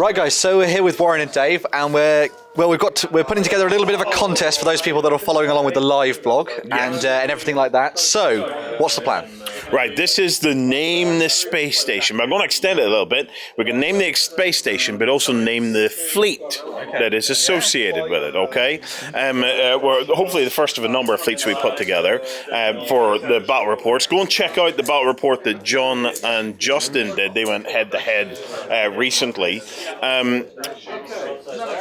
Right, guys. So we're here with Warren and Dave, and we're putting together a little bit of a contest for those people that are following along with the live blog and everything like that. So, what's the plan? Right, this is the Name the Space Station, but I'm going to extend it a little bit. We can name the space station, but also name the fleet that is associated with it, okay? We're hopefully the first of a number of fleets we put together for the battle reports. Go and check out the battle report that John and Justin did. They went head-to-head recently.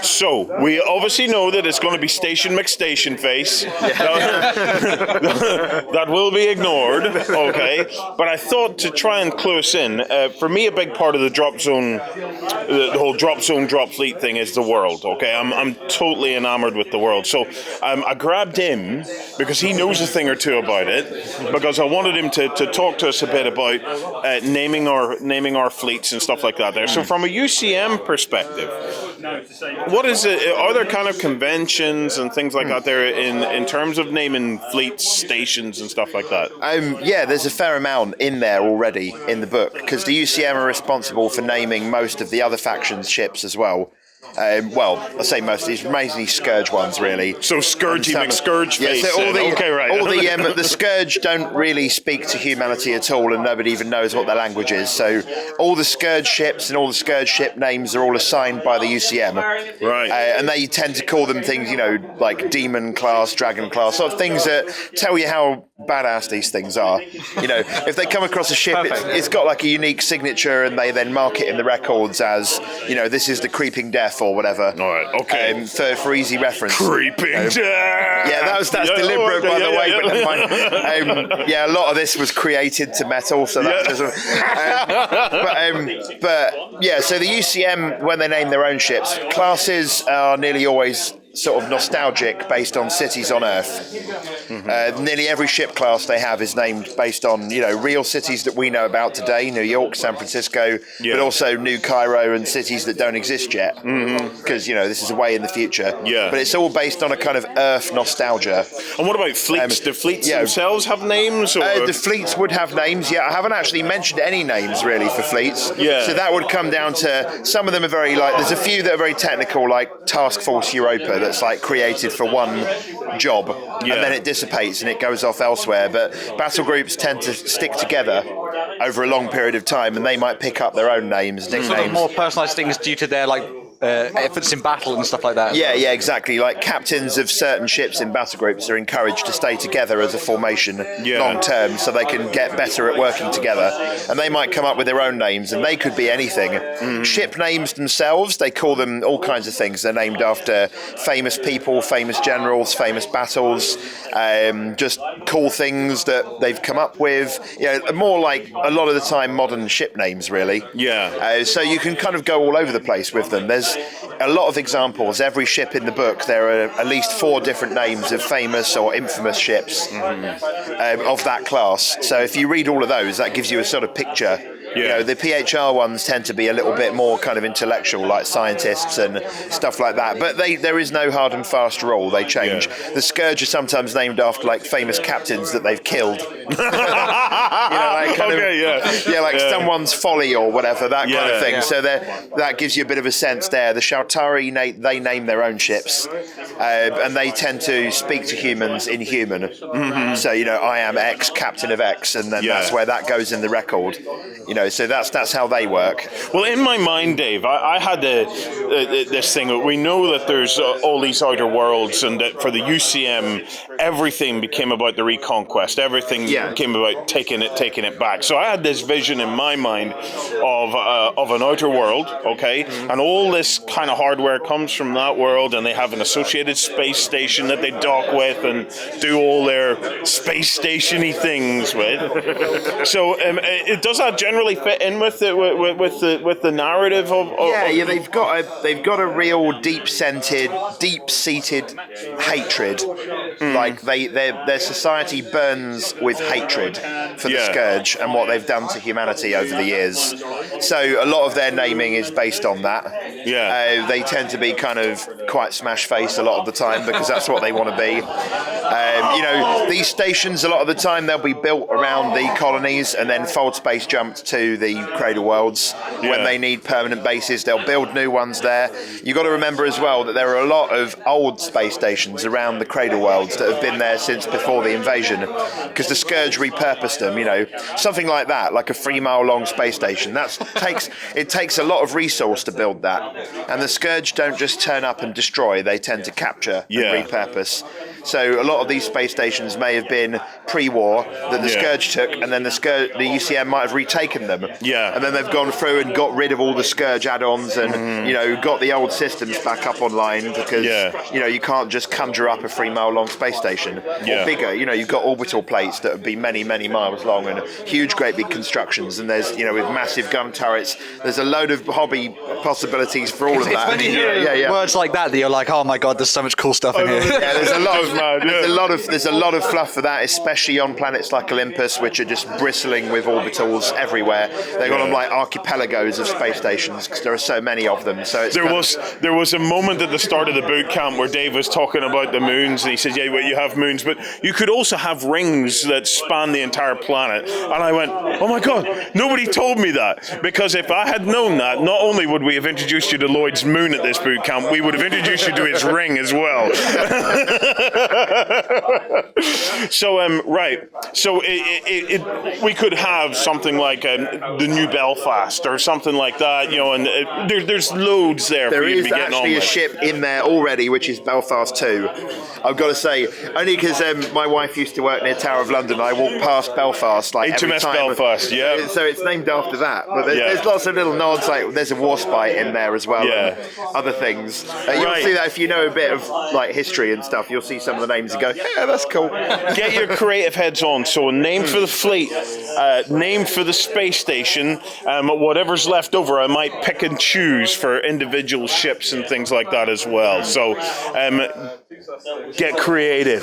So, we obviously know that it's going to be Station McStation Face. That will be ignored, okay? But I thought to try and clue us in, for me a big part of the drop zone, the whole drop zone, drop fleet thing is the world, okay? I'm totally enamored with the world. So I grabbed him because he knows a thing or two about it, because I wanted him to talk to us a bit about naming our fleets and stuff like that there. So from a UCM perspective, what is it? Are there kind of conventions and things like that there in terms of naming fleets, stations, and stuff like that? Yeah, there's a fair amount in there already in the book, because the UCM are responsible for naming most of the other factions' ships as well. Well, I say most of these, mainly Scourge ones, really. So Scourgy McScourge face. Yeah, so okay, right. All the Scourge don't really speak to humanity at all, and nobody even knows what their language is. So all the Scourge ships and all the Scourge ship names are all assigned by the UCM. Right. And they tend to call them things, like Demon class, Dragon class, sort of things that tell you how badass these things are. If they come across a ship, it's got like a unique signature, and they then mark it in the records as, this is the Creeping Death or whatever. All right, okay. For easy reference. Creeping Death! Yeah, that's deliberate, by the way, but never mind. A lot of this was created to metal, so that doesn't... so the UCM, when they name their own ships, classes are nearly always sort of nostalgic, based on cities on Earth. Nearly every ship class they have is named based on, real cities that we know about today, New York, San Francisco, but also New Cairo and cities that don't exist yet, because, this is way in the future. Yeah. But it's all based on a kind of Earth nostalgia. And what about fleets? Do fleets themselves have names? Or? The fleets would have names, I haven't actually mentioned any names, really, for fleets. Yeah. So that would come down to, some of them are very, there's a few that are very technical, like Task Force Europa, that's created for one job, and then it dissipates and it goes off elsewhere. But battle groups tend to stick together over a long period of time, and they might pick up their own names, nicknames. Sort of more personalised things due to their efforts in battle and stuff like that. Yeah, exactly. Like captains of certain ships in battle groups are encouraged to stay together as a formation long term, so they can get better at working together. And they might come up with their own names, and they could be anything. Ship names themselves, they call them all kinds of things. They're named after famous people, famous generals, famous battles, just cool things that they've come up with. More like a lot of the time modern ship names, really. Yeah. So you can kind of go all over the place with them. There's a lot of examples. Every ship in the book, there are at least 4 different names of famous or infamous ships of that class. So if you read all of those, that gives you a sort of picture. The PHR ones tend to be a little bit more kind of intellectual, like scientists and stuff like that. But there is no hard and fast rule. They change. The Scourge are sometimes named after famous captains that they've killed. Someone's folly or whatever, that kind of thing. So that gives you a bit of a sense there. The Shaltari, they name their own ships, and they tend to speak to humans in human. So I am X, captain of X, and then that's where that goes in the record. So that's how they work. Well, in my mind, Dave, I had this thing. We know that there's all these outer worlds, and that for the UCM, everything became about the reconquest. Everything came about taking it back. So I had this vision in my mind of an outer world, okay, and all this kind of hardware comes from that world, and they have an associated space station that they dock with and do all their space station-y things with. So does that generally fit in with the narrative of they've got a real deep-seated hatred. Their society burns with hatred for the Scourge and what they've done to humanity over the years. So a lot of their naming is based on that. They tend to be kind of quite smash face a lot of the time, because that's what they want to be. These stations, a lot of the time, they'll be built around the colonies and then fold space jumped to the Cradle Worlds. When they need permanent bases, they'll build new ones there. You've got to remember as well that there are a lot of old space stations around the Cradle Worlds that have been there since before the invasion, because the Scourge repurposed them. Something like that, like a 3-mile long space station. It takes a lot of resource to build that, and the Scourge don't just turn up and destroy; they tend to capture and repurpose. So a lot of these space stations may have been pre-war that the Scourge took, and then the UCM might have retaken them. Yeah. And then they've gone through and got rid of all the Scourge add-ons and got the old systems back up online, because you can't just conjure up a 3-mile long space station or bigger. You've got orbital plates that would be many, many miles long and huge, great big constructions. And there's with massive gun turrets. There's a load of hobby possibilities for all of that. When you hear words like that you're like, oh my god, there's so much cool stuff in here. Yeah, there's a lot of fluff for that, especially on planets like Olympus, which are just bristling with orbitals everywhere. They've got them like archipelagos of space stations because there are so many of them. So there was a moment at the start of the boot camp where Dave was talking about the moons, and he said, you have moons, but you could also have rings that span the entire planet. And I went, oh my god, nobody told me that, because if I had known that, not only would we have introduced you to Lloyd's moon at this boot camp, we would have introduced you to his ring as well. So we could have something like the new Belfast or something like that, and there's loads there. There for you to is be getting actually on a with. ship in there already, which is Belfast 2. I've got to say, only because my wife used to work near Tower of London. I walk past Belfast every HMS time. Belfast, yeah. So it's named after that. But there's lots of little nods. Like there's a warspite in there as well. Yeah. And other things. You'll see that if you know a bit of history and stuff. You'll see some of the names and go, yeah, that's cool. Get your creative heads on. So a name for the fleet, name for the space station, whatever's left over, I might pick and choose for individual ships and things like that as well. So get creative.